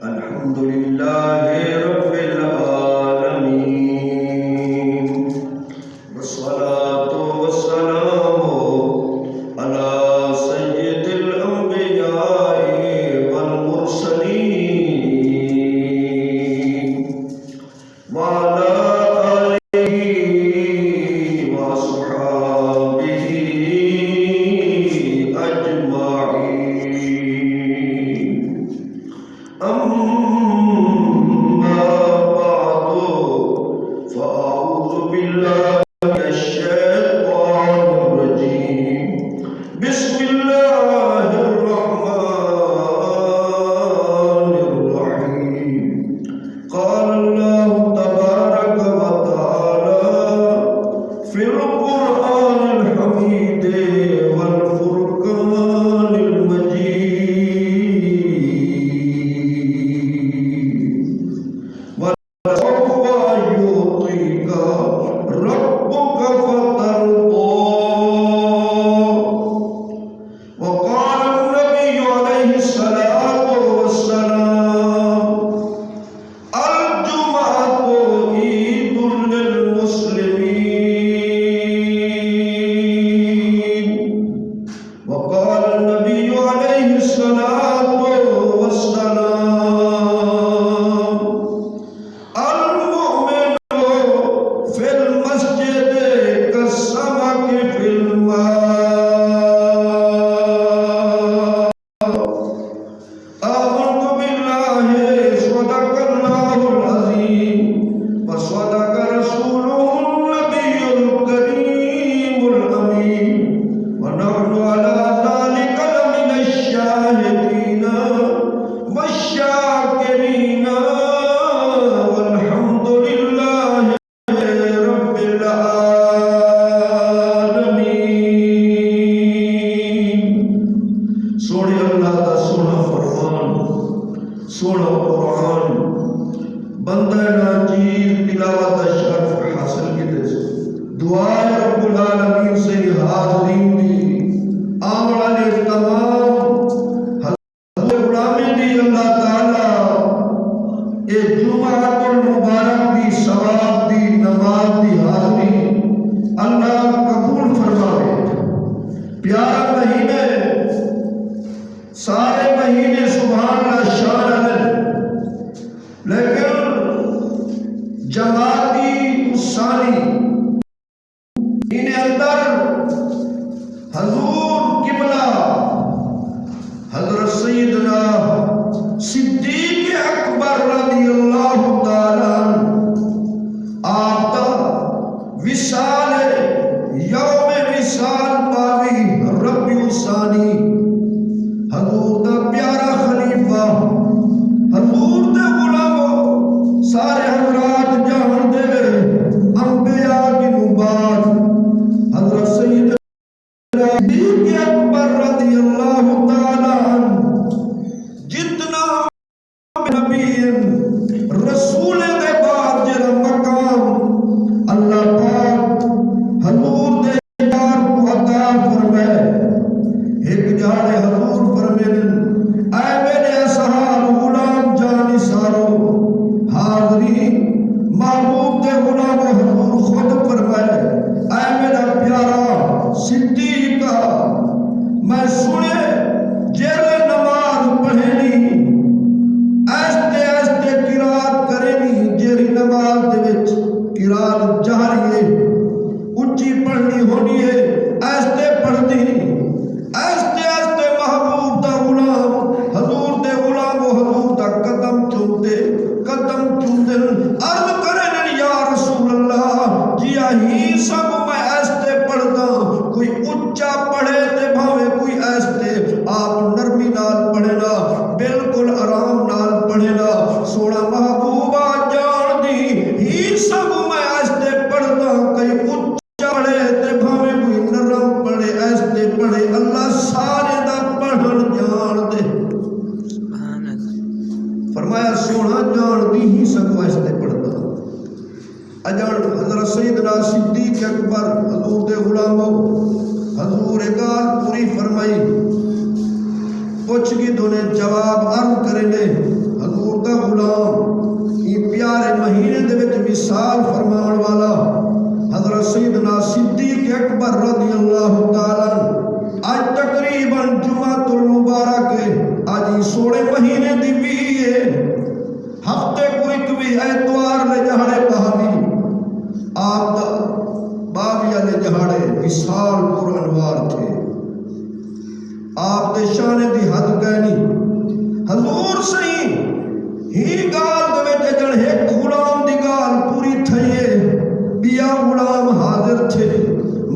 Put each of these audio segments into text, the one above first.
الحمد لله رب العالمين والصلاة والسلام على سيد الأنبياء والمرسلين وعلى آله وأصحابه أجمعين. أما بعد فأعوذ بالله من الشيطان الرجيم. بسم الله الرحمن الرحيم. قال الله تبارك وتعالى في القرآن الحميد والفرقان المجيد. وسوف يعطيك ربك فترضى. وقال النبي عليه الصلاة والسلام: الجمعة عيد للمسلمين. وقال النبي عليه الصلاة والسلام: المؤمن في المسجد كالسمك في الماء. آمنت بالله صدق الله العظيم وصدق رسوله النبي الكريم الأمين ونحن على ذلك لمن الشاهدين والشاكرين والحمد لله رب العالمين. سونے اللہ کا سونا فرمان، سونا قرآن بندہ ناچیز تلاوت شرف حاصل کیتے سے دعا رب العالمین سے حاضرین دی آمڑا نے تمام حضرت غلامی دی اللہ تعالیٰ اے جمعہ المبارک دی ثواب دی نماز دی حاضری اللہ قبول فرمائے. پیارا مہینے، سارے مہینے سبحان اللہ شان ہے، لیکن جماعتی ثانی انہیں اندر حضور قبلہ حضرت سیدنا صدیق اکبر رضی اللہ تعالیٰ آپ دا وصال یوم وصال پاوی ربیع الثانی حضور دا پیارا خلیفہ، حضور دے غلاموں سارے حضرات جان دے انبیاء کی نبات حضرت سیدنا صدیق اکبر رضی اللہ تعالیٰ عنہ جتنا نبی رسول دے بعد جرا مقام اللہ پاک حضور دے یار کو عطا فرمائے. ایک جاڑے حضور فرمائے: اے میرے اصحاب غلام جانی سارو حاضرین محبوب دے غلام حضور خود فرمائے: اے میرا پیارا صدیقہ، میں سنے جیلے نماز پڑھنی ایستے ایستے قرات کرنی، جیری نماز دے وچ قرات جہری ہے اچھی پڑھنی ہونی ہے ایستے پڑھنی ایستے ایستے محبوب دا غلام حضور دے غلام و حضور دا قدم چومتے عرض کریں یا رسول اللہ جی ہی سب میں ایستے پڑھتا، کوئی اچھا پڑھے تے بھاوے کوئی ایستے آپ نرمی نال پڑھے نا، بالکل آرام نال پڑھے نا. سونا محبوبہ جان دی ہی سب میں ایستے پڑھتا، کوئی اچھا پڑھے تے بھاوے کوئی نرم پڑھے ایستے پڑھے، اللہ سارے دا پڑھن جان دے. فرمایا سونا جان دی ہی سب ایستے پڑھتا. اجان حضرت سیدنا صدیق اکبر حضور دے غلاموں حضور گال پوری فرمائی پوچھ گی دونے جواب عرض کریں گے حضور دا غلام یہ پیارے مہینے دے وچ وصال فرمان والا حضرت سیدنا صدیق اکبر رضی اللہ تعالی آج تقریباً جمعۃ المبارک آج سوڑے مہینے دی بھی ہے ہفتے کوئی ایتوار لے جہاڑے بہاوی آپ باویہ لے جہاڑے وصال پر انوار تھے آپ دے شانے دی حد کہنی حضور سہی ہی گال دے وچ جڑ ایک غلام دی گال پوری تھئیے بیا غلام حاضر تھے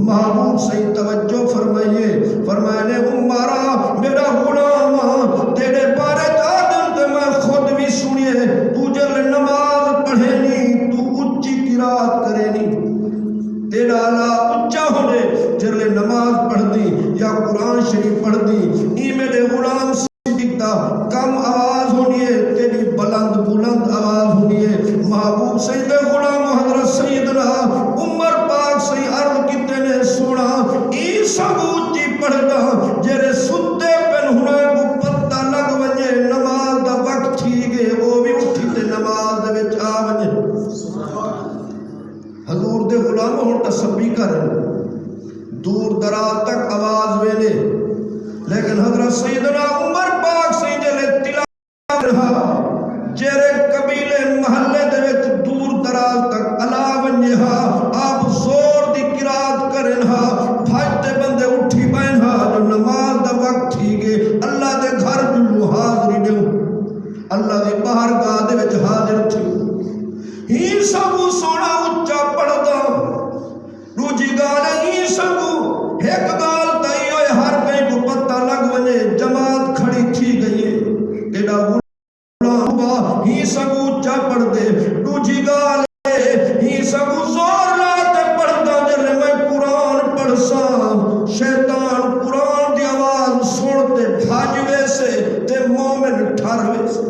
محبوب سہی توجہ فرمائیے فرمائنے عمرہ میرا غلام تیرے بارے آدم تے میں خود بھی سنیے تو جل نماز پڑھے نی تو اچھی قرات کرے نی تیرا اللہ اچھا ہونے جرلے نماز پڑھ دی یا قرآن شریف پڑھ دی ای میرے غلام سے دکھتا کم آواز ہونی ہے تیری بلند آواز ہونی ہے محبوب سید غلام حضرت سیدنا عمر پاک سے عرض کتے نے سونا ای سب اچھی پڑھ دا جرے ستے پن ہونے کو پتہ لگ ونجے نماز دا وقت تھی گئے وہ بھی اٹھی تے نماز دے وچ آ ونجے حضور دے غلام ہون تسبیح کرن دور دراز تک آواز ویلے لیکن حضرت سیدنا عمر پاک سے جلے تلاوت رہا جیرے قبیلے محلے دے وچ دور دراز تک علا ونجے ہا آپ زور دی قرات کرن ہا بھاجتے بندے اٹھی بین ہا جو نماز دا وقت تھی گے اللہ دے گھر جلو حاضری دیو اللہ دے باہر گاہ دے وچ حاضر تھی ہی سبو سونا اچھا پڑھتا روجی گالے ہی سبو ایک گال تائی ہوئے ہر کہیں کو پتہ لگ ونے جماعت کھڑی تھی گئی تیرا غلام ہی سبو اچھا پڑھ دے روجی گالے ہی سبو زور لاتے پڑھتا جلے میں قرآن پڑھ سا شیطان قرآن دی آواز سنتے بھاجوے سے تے مومن ٹھاروے سے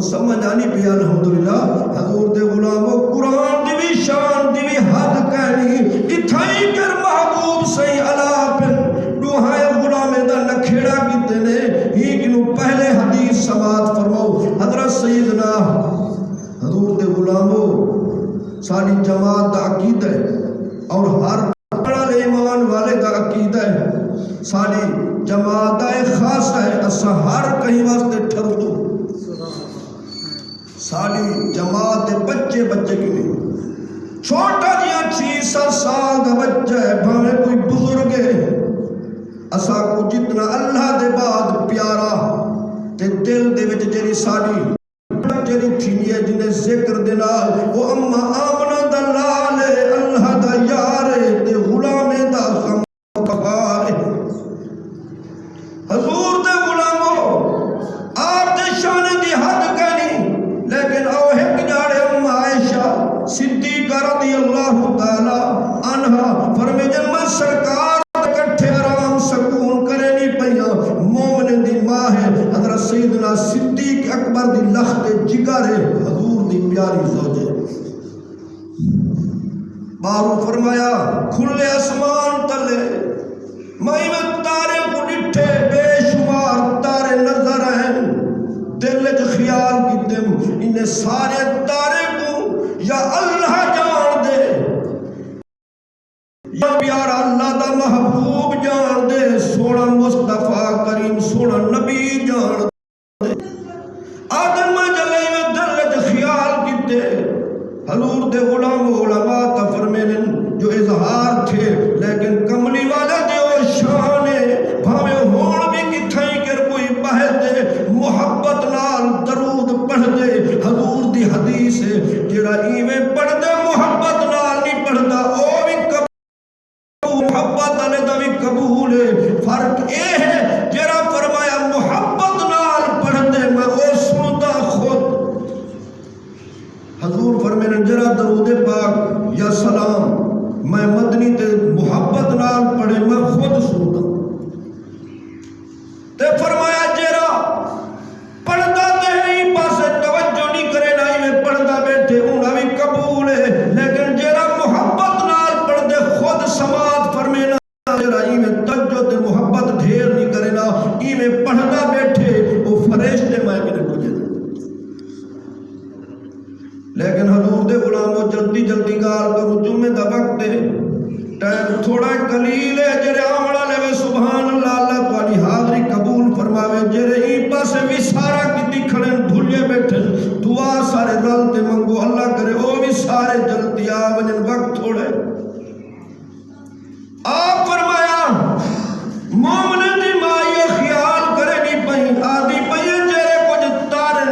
سمجھ آنی پہ الحمدللہ حضور دے غلاموں قرآن دی بھی شان دی بھی حد کہنی اتھائی کر محبوب سہی علا پن دوہائے غلام دا نکھیڑا کی دینے ہی کنو پہلے حدیث سماعت فرماؤ حضرت سیدنا حضور دے غلاموں ساری جماعت دا عقید ہے اور ہر پڑھل ایمان والے دا عقید ہے ساری جماعت دا ایک خاص ہے اسا ہر کہیں واسطے ٹھر دو ساری جماعت بچے کی نہیں چھوٹا جیا 6 سال دا بچہ ہے بھاوے کوئی بزرگ ہے اسا کو جتنا اللہ دے بعد پیارا تے دل دے وچ جڑی ساری جڑی تھینی ہے جنہیں ذکر دے نال وہ اما آمنہ دا لال ہے اللہ دا یار ہے تے غلام دا غم کفار ہے حضور دے غلاموں آپ دے شان دی حد کہنی لیکن او ایک جاڑے ام عائشہ صدیقہ رضی اللہ تعالی عنہ فرمے جن میں سرکار کٹھے آرام سکون کرے نہیں پہیا مومن دی ماں ہے حضرت سیدنا صدیق اکبر دی لخت جگر ہے حضور دی پیاری زوجہ بارو فرمایا کھلے اسمان تلے میں تارے کو ڈٹھے بے شمار تارے نظر ہیں دل جو خیال کی تم انہیں سارے تارے کو یا اللہ جان دے یا پیارا اللہ دا محبوب جان دے سونا مصطفیٰ کریم سونا نبی جان دے آدم جلے میں دل جو خیال کی تے حضور دے غلام علماء کا فرمینن جو اظہار تھے لیکن کملی والے دیو شانے بھاوے ہون بھی کتھائی کر کوئی بہے دے محبت نال درود پڑھ دے حضور دی حدیث ہے جڑا ایویں پڑھ دے محبت نال نہیں پڑھ دا او بھی قبول محبت والے دا بھی قبول ہے فرق اے ہے جڑا فرمایا محبت نال پڑھ دے میں او سنتا خود حضور فرمایا جڑا درود پاک یا سلام میں مدنی تے محبت نال دے غلاموں جلدی جلدی گال کرو جمعے دا وقت ہے ٹائم تھوڑا قلیل ہے جرے آمڑا لے وے سبحان اللہ اللہ تواڈی حاضری قبول فرماوے جرے ای پاسے بھی سارا کیتی کھڑے بھولے بیٹھے دعا سارے رل تے منگو اللہ کرے او بھی سارے جلدی آ ونجن وقت تھوڑے آپ فرمایا مومن دی ماں یہ خیال کرے نہیں پئی آدھی پئی جرے کچھ تارن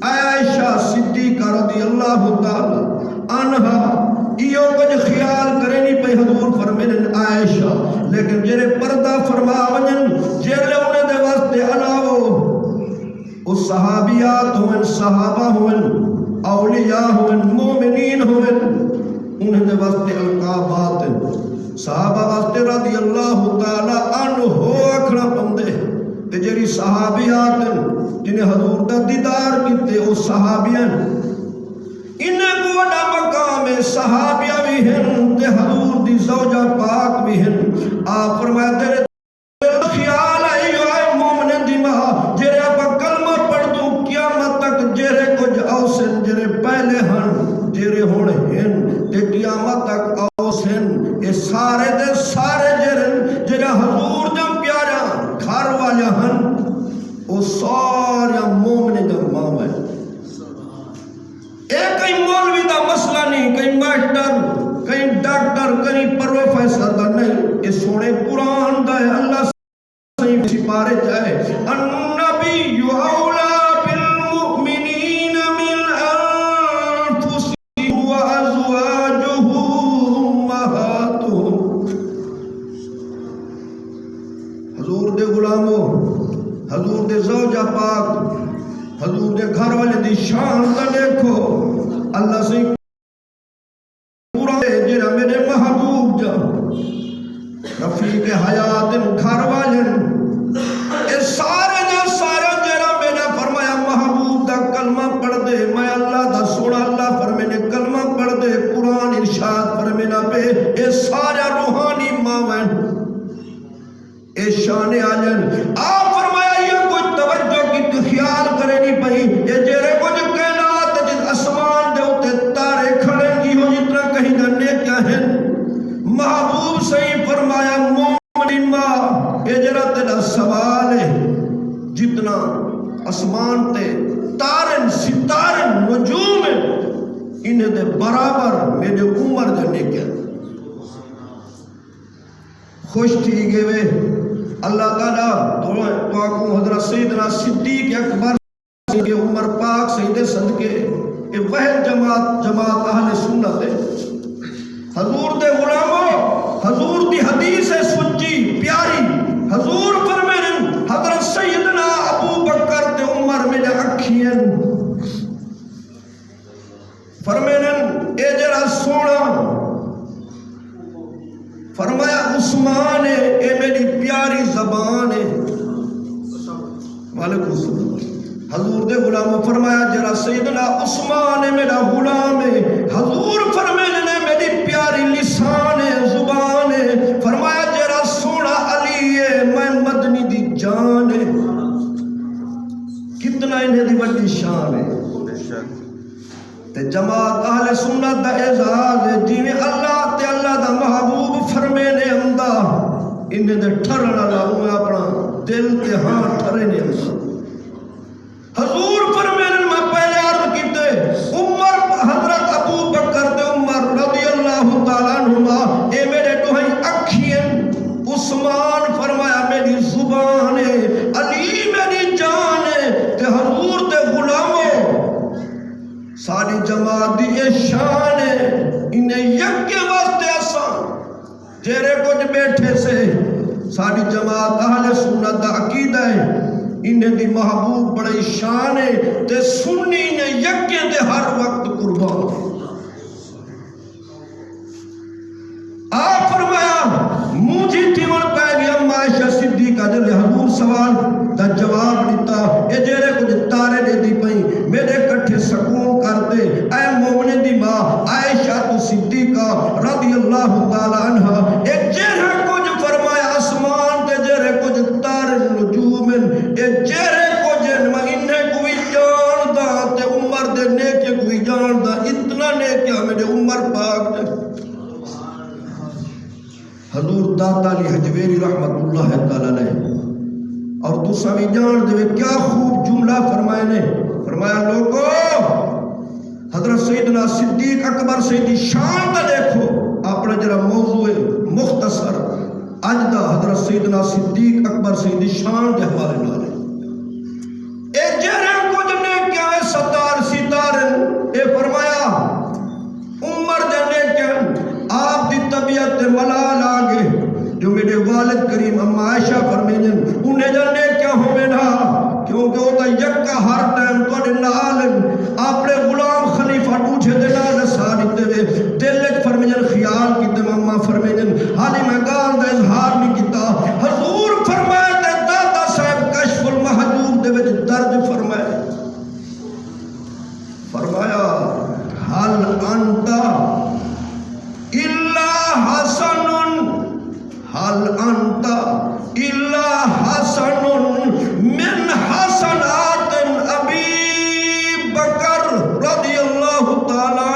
عائشہ صدیقہ رضی اللہ تعالی عنہا ایو کچھ خیال کرے نہیں پئی حضور فرمین عائشہ لیکن جرے پردہ فرما ونجن جرے انہیں دے واسطے علاوہ اس صحابیات ہوئن صحابہ ہوئن اولیاء ہوئن مومنین ہوئن انہیں دے واسطے القابات ہیں صحابہ واسطے رضی اللہ تعالی عنہ ہو اکھنا پندے تے جڑی صحابیات جنہیں حضور دا دیدار کیتے او صحابیاں انہیں کو بڑا مقام ہے صحابیہ بھی ہیں تے حضور دی زوجہ پاک بھی ہیں آپ فرمایا تیرے خیال آئی ہوئے مومن دی ماں جرے آپ کلمہ پڑھ دوں قیامت تک جرے کچھ اوسن جرے پہلے ہن جرے ہونے ہیں تے قیامت تک اوسن اے سارے دے سارے جرے حضور جم پیارا گھر والے ہن او سارے مومن دا ماں ہے اے کئی مولوی دا مسئلہ نہیں کئی ماسٹر کئی ڈاکٹر کئی پروفیسر دا نہیں اے سونے قرآن دا ہے اللہ صحیح سپارے جائے النبی اولا بالمؤمنین من انفسهم وازواجہ امہاتہم حضور دے غلاموں حضور دے زوجہ پاک حضور دے گھر والے دی شان دا دیکھو اللہ سے پورا جرا میرے محبوب جا رفیق حیات گھر والے اے سارے دے سارے جرا میرا فرمایا محبوب دا کلمہ پڑھ دے میں اللہ دا سونا اللہ فرمینے کلمہ پڑھ دے قرآن ارشاد فرمینا پہ اے سارے روحانی ماوین اے شان آجن آپ فرمایا یہ کوئی توجہ کی خیال کرے نہیں پئی یہ جرے کچھ کائنات جس اسمان دے ہوتے تارے کھڑے کی ہو جتنا کہیں گنے کیا ہیں محبوب صحیح فرمایا مومن ماں یہ جرا تیرا سوال ہے جتنا اسمان تے تارن ستارن نجوم انہیں دے برابر میرے عمر جنے کیا خوش تھی گئے وے اللہ تعالیٰ تو آکوں حضرت سیدنا صدیق اکبر کے عمر پاک سید صدقے یہ وہ جماعت اہل سنت ہے حضور دے غلاموں حضور دی حدیث ہے سچی پیاری حضور فرمین حضرت سیدنا ابو بکر تے عمر میں اکھیاں فرمین اے جرا سونا فرمایا عثمان ہے اے میری پیاری زبان ہے وعلیکم السلام حضور دے غلام فرمایا جرا سیدنا عثمان ہے میرا غلام ہے حضور فرمینے نے میری پیاری لسان ہے زبان ہے فرمایا جرا سونا علی ہے میں مدنی دی جان ہے کتنا انہیں دی بڑی شان ہے تے جماعت اہل سنت دا اعزاز ہے جیویں اللہ تے اللہ دا محبوب فرمینے امدا انہیں دے ٹھرنا لاؤں اپنا دل تے ہاں ٹھرنے امدا حضور فرمینے میں پہلے عرض کیتے عمر حضرت ابو بکر تے عمر رضی اللہ تعالیٰ عنہما اے میرے دوہائی اکھین عثمان فرمایا میری زبان ہے علی میری جان ہے تے حضور تے غلاموں ساری جماعت دی یہ شان ہے انہیں یکے واسطے آسان جیرے کچھ بیٹھے سے ساری جماعت اہل سنت دا عقیدہ ہے انہیں دی محبوب بڑی شان ہے تے سنی نے یکے دے ہر وقت قربان آپ فرمایا مجھے تیمن پہ گیا عائشہ صدیقہ جلے حضور سوال دا جواب دیتا اے جیرے کچھ تارے دے دی پئی میرے کٹھے سکون کر دے اے مومن دی ماں عائشہ تو صدیقہ رضی اللہ تعالی عنہ اے جیرے کچھ فرمایا آسمان تے جیرے کچھ تارے نجوم اے جیرے کچھ انہیں کوئی جان دا تے عمر دے نیکے کوئی جان دا نے کیا میرے عمر پاک نے حضور داتا علی حجویری رحمت اللہ تعالی علیہ اور تو سمی جان دے کیا خوب جملہ فرمائے نے فرمایا لوگو حضرت سیدنا صدیق اکبر سیدی شان کا دیکھو اپنا جرا موضوع مختصر اجدہ حضرت سیدنا صدیق اکبر سیدی شان دے حوالے نالے اے جہریں کچھ نے کیا ہے ستار ستارن اے فرمایا عمر جانے کیا آپ دی طبیعت ملال آگے جو میرے والد کریم اما عائشہ فرمائیں انہیں جانے کیا ہوئے نا کیونکہ وہ تا یکا ہر ٹائم تو نے نالن اپنے غلام خلیفہ ڈوچھے دینا رسانی تے دلت فرمائیں خیال کی تے اما فرمائیں حالی میں گال دا اظہار نہیں کیتا حضور فرمائے تے دادا صاحب کشف المحجوب دے وچ درج فرمائے فرمایا حل انتا الا حسن حل انتا الا حسن من حسنات ابی بکر رضی اللہ تعالیٰ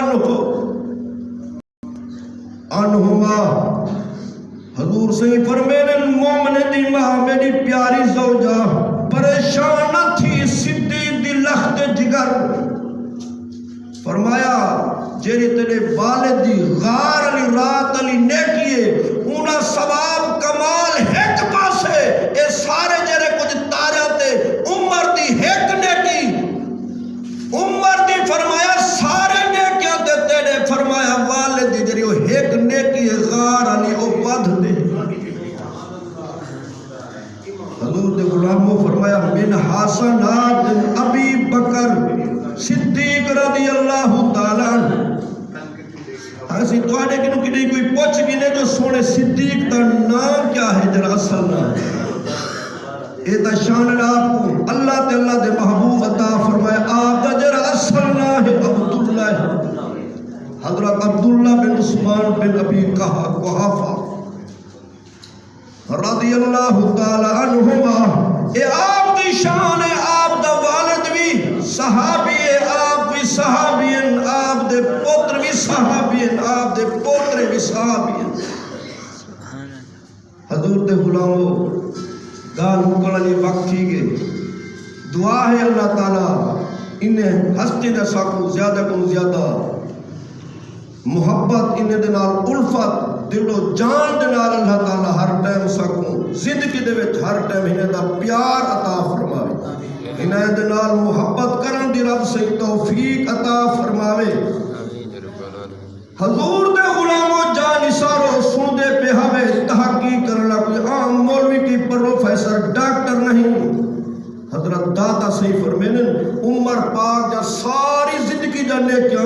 عنہما حضور سے فرمینے مومن دی ماں میری پیاری زوجہ پریشان تھی صدیق دی لخت جگر فرمایا جیری تیرے والد دی غار علی رات علی نیکیے انہا ثواب کمال ہیک پاسے اے سارے جیرے کچھ تاریاتے عمر دی ہیک نیکی عمر دی فرمایا سارے نیکیاں دے تیرے فرمایا والد دی جیری وہ ہیک نیکی غار علی او بدھ دے حضور دے غلاموں فرمایا من حسنات ابی بکر صدیق رضی اللہ تعالیٰ ایسی تو آنے کنو کی نہیں کوئی پوچھ گینے جو سونے صدیق تا نام کیا ہے جرا اصل نام اے تا شان آپ کو اللہ تے اللہ دے محبوب عطا فرمائے آپ دا جرا اصل نام ہے عبداللہ حضرت عبداللہ بن عثمان بن ابی قحافہ رضی اللہ تعالی عنہما اے آپ دی شان ہے آپ دا والد بھی صحابی ہے آپ بھی صحابی ہیں آپ دے پوتر بھی صحابی ہیں آپ دے پوتر بھی صحابی ہیں حضور دے غلاموں گال مکل علی وقت تھی گئے دعا ہے اللہ تعالیٰ انہیں ہستی دے ساکو زیادہ کو زیادہ محبت انہیں دے نال الفت دل و جان دے نال اللہ تعالیٰ ہر ٹائم ساکو زندگی دے وچ ہر ٹائم انہیں دا پیار عطا فرماوے انہیں دے نال محبت کرن دی رب سے توفیق عطا فرماوے حضور دے غلاموں جان اسارو سن دے پہ ہمیں تحقیق کرنا کوئی عام مولوی کی پروفیسر ڈاکٹر نہیں حضرت داتا صحیح فرمینن عمر پاک جا ساری زندگی جانے کیا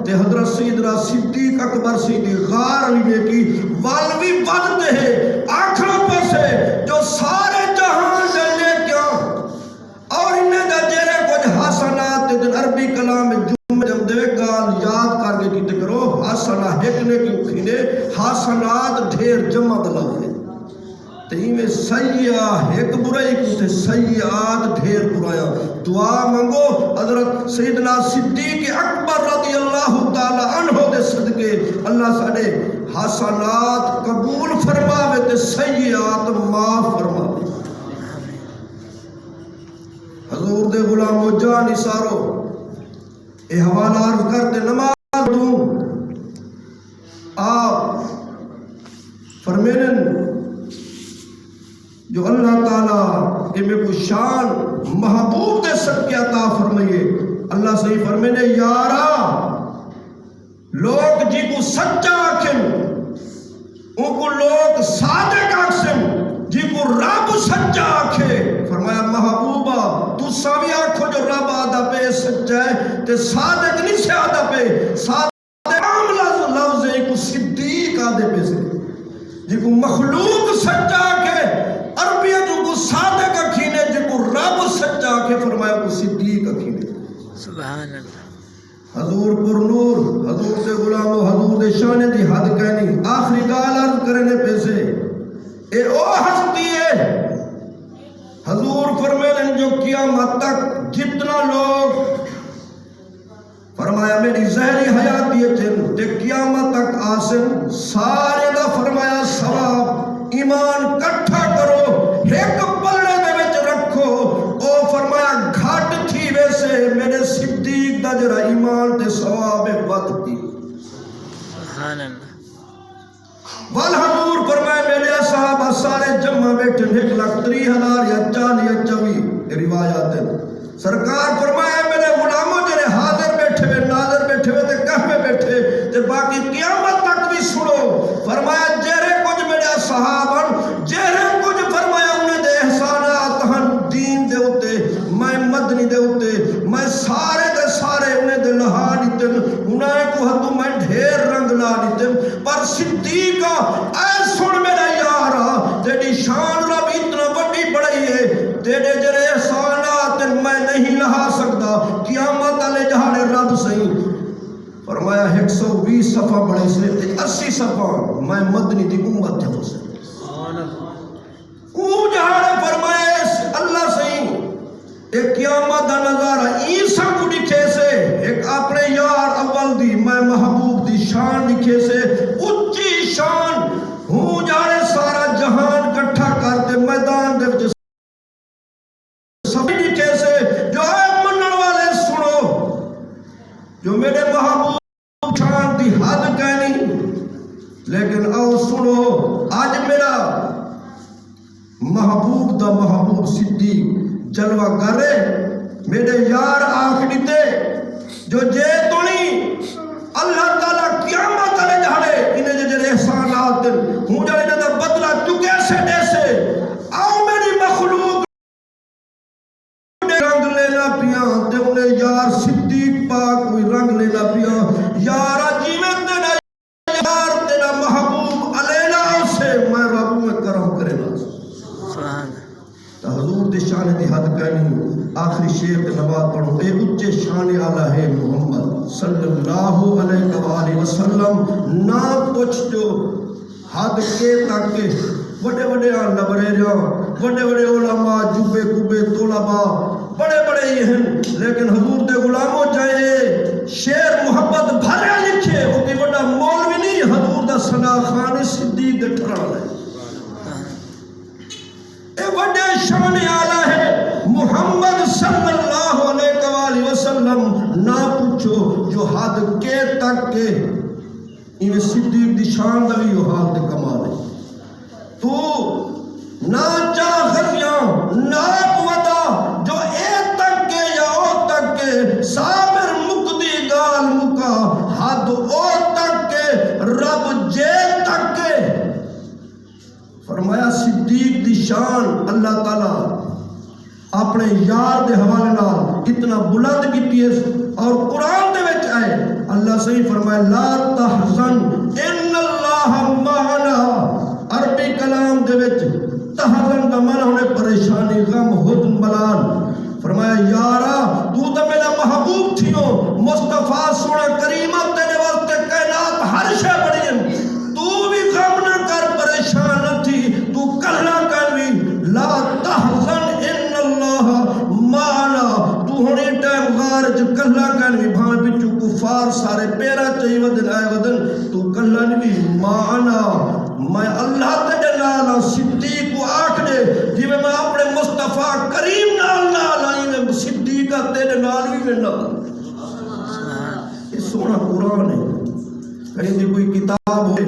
تے حضرت سیدنا صدیق اکبر سیدی غار علی نے کی والوی بدتے ہیں آنکھوں پسے جو سارے جہان جانے کیا اور انہیں دا جیرے کچھ حسنات دن عربی کلام جمع جب دے گال یاد کر کے کیتے کرو حسنہ ہکنے کی اکھینے حسنات ڈھیر جمع دلاؤ ہے تیمیں سیاہ ایک برائی کتے سیاہات ڈھیر برایا دعا منگو حضرت سیدنا صدیق اکبر رضی اللہ تعالی عنہ دے صدقے اللہ ساڑے حسنات قبول فرماوے تے سیاہات معاف فرماوے حضور دے غلامو جان اسارو اے حوالہ عرض کرتے نماز دوں آپ فرمینن جو اللہ تعالیٰ کہ میں کو شان محبوب دے صدقے عطا فرمائیے اللہ صحیح فرمینے یارا لوگ جی کو سچا آکھیں ان کو لوگ صادق آکھیں جی کو رب سچا آکھے فرمایا محبوبہ تو سامی آکھو جو رب آدھا پہ سچا ہے تے صادق نہیں سے آدھا پہ صادق عام لفظ ہے کو صدیق آدھے پہ سے جی کو مخلوق سچا آکھے عربیہ جو کو صادق اکھینے جو کو رب سچا آکھے فرمایا کو صدیق اکھینے سبحان اللہ حضور پر نور حضور سے غلام و حضور دے شانے دی حد کہنی آخری گال عرض کرنے پہ سے اے او ہستی ہے حضور فرمیدن جو قیامت تک جتنا لوگ فرمایا میری زہری حیاتی چن تے قیامت تک آسن سارے دا فرمایا ثواب ایمان کٹھا کرو ایک پلڑے دے وچ رکھو او فرمایا گھٹ تھی ویسے میرے صدیق دا جرا ایمان تے ثواب ود تھی سبحان اللہ والحضور فرمایا میرے صحابہ سارے جمع بیٹھے 1,30,000 یا 40 یا 24 روایات ہیں سرکار فرمایا میرے غلاموں جڑے حاضر بیٹھے ہوئے ناظر بیٹھے ہوئے تے کہوے بیٹھے تے باقی قیامت تک بھی سنو فرمایا جہرے کچھ میرے صحابہ جہرے کچھ فرمایا انہیں دے احسانات ہن دین دے ہوتے میں مدنی دے ہوتے میں سارے دے سارے انہیں دے لہا دیتن انہیں کو حدو میں ڈھیر رنگ لا دیتن پر صدیقہ اے سن میرا یارا تیری شان رب اتنا بڑی بڑی ہے تیرے جرے احسانات میں نہیں لہا سکتا قیامت علی جہاں رب سہی فرمایا 120 صفحہ بڑے سے 80 صفحہ میں مدنی دی امت جہاں سے او جہاں فرمایا اللہ سہی ایک قیامت دا نظارہ عیسیٰ کو دکھے سے ایک اپنے یار اول دی میں محبوب دی شان دکھے سے اچھی شان ہوں جاڑے سارا جہان کٹھا کرتے میدان دے وچ سبھی دکھے سے جو اے منن والے سنو جو میرے محبوب شان دی حد کہنی لیکن او سنو آج میرا محبوب دا محبوب صدیق جلوہ کرے میرے یار آنکھ دیتے جو جے تونی اللہ تعالیٰ قیامت علی جہاں انہیں جڑے احسانات ہوں جڑے دا بدلہ چکے سے دے سے آؤ میری مخلوق رنگ لینا پیا تے انہیں یار صدیق پاک کوئی رنگ لینا پیا یارا جیویں تیرا یار تیرا محبوب علینا سے میں رب میں کرم کرے نا سبحان حضور دے شان دی حد کہنی آخری شیر تے نماز پڑھو اے اچے شان آلہ ہے محمد صلی اللہ علیہ وآلہ وسلم نہ پوچھ جو حد کے تک کے بڑے بڑے نبرے جا بڑے بڑے علماء جبے کبے طلباء بڑے بڑے یہ ہیں لیکن حضور دے غلاموں چاہیے شیر محبت بھرے لکھے وہ کی بڑا مولوی نہیں حضور دا ثنا خان صدیق دے ٹھرا ہے اے بڑے شان آلہ ہے محمد صلی اللہ علیہ وآلہ وسلم نہ پوچھو جو حد کے تک کے انہیں صدیق دی شان دا بھی حال دے کمال ہے تو نہ چاہ غزیاں نہ قوتا جو اے تک کے یا او تک کے صابر مقدی گال مکا حد او تک کے رب جے تک کے فرمایا صدیق دی شان اللہ تعالیٰ اپنے یار دے حوالے نال اتنا بلند کیتی ہے اور قرآن دے وچ آئے اللہ صحیح فرمایا لا تحزن ان اللہ معنا عربی کلام دے وچ تحزن دا معنی ہونے پریشانی غم حزن ملال فرمایا یارا تو تے میرا محبوب تھیو مصطفیٰ سونا کریمہ تیرے واسطے کائنات ہر شے بڑی ہے تو بھی غم نہ کر پریشان نہ تھی تو کہنا کروی لا تحزن ان اللہ معنا تو ہونی ٹائم غار جو کہنا کروی بھان بچو کفار سارے پیرا چاہی ودن آئے ودن تو کہنا نہیں معنا میں اللہ تیرے نالا صدیق کو آنکھ دے جی میں اپنے مصطفیٰ کریم نال آئی میں صدیقہ تیرے نال بھی میں نال یہ سونا قرآن ہے کہیں دی کوئی کتاب ہوئے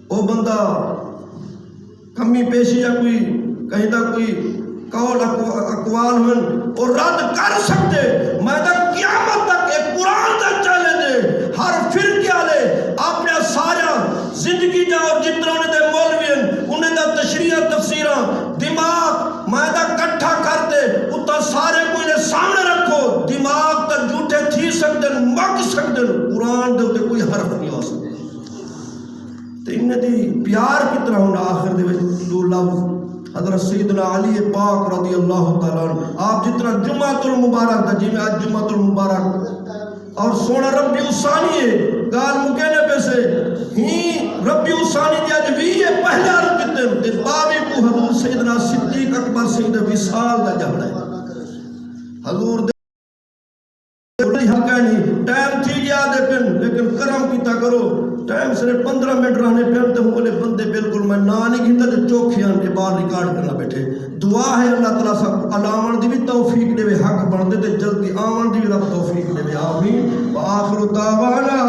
او بندہ کمی پیشی یا کوئی کہیں دا کوئی قول اقوال ہوئے اور رد کر سکتے میں دا قیامت تک ایک قرآن دا چلے دے ہر فرقے والے اپنے سارا زندگی جا اور جتنا انہیں دے مولوین انہیں دا تشریح تفسیرہ دماغ میں دا کٹھا کرتے اتنا سارے کو انہیں سامنے رکھو دماغ تا جھوٹے تھی سکتے مک سکتے قرآن دے کوئی حرف نہیں ہو سکتے تو انہیں دی پیار کتنا ہونا آخر دے دو لفظ حضرت سیدنا علی پاک رضی اللہ تعالیٰ عنہ آپ جتنا جمعۃ المبارک دا جی میں آج جمعۃ المبارک اور سونا ربی الثانی ہے گال مکینے پہ سے ہی ربی الثانی دی آج بھی یہ پہلے عرض کتے ہیں بابی کو حضور سیدنا صدیق اکبر سید وصال دا جہڑا ہے حضور دے دی حق ہے نہیں ٹائم تھی گیا دے پن لیکن کرم کیتا کرو ٹائم صرف 15 منٹ رہنے پہن تے بولے بندے بالکل میں نا نہیں گھندا تے چوکھیاں کے بار ریکارڈ کرنا بیٹھے دعا ہے اللہ تعالیٰ سب علاوان دی بھی توفیق دے حق بن دے تے جلدی آون دی بھی رب توفیق دے آمین وآخر دعوانا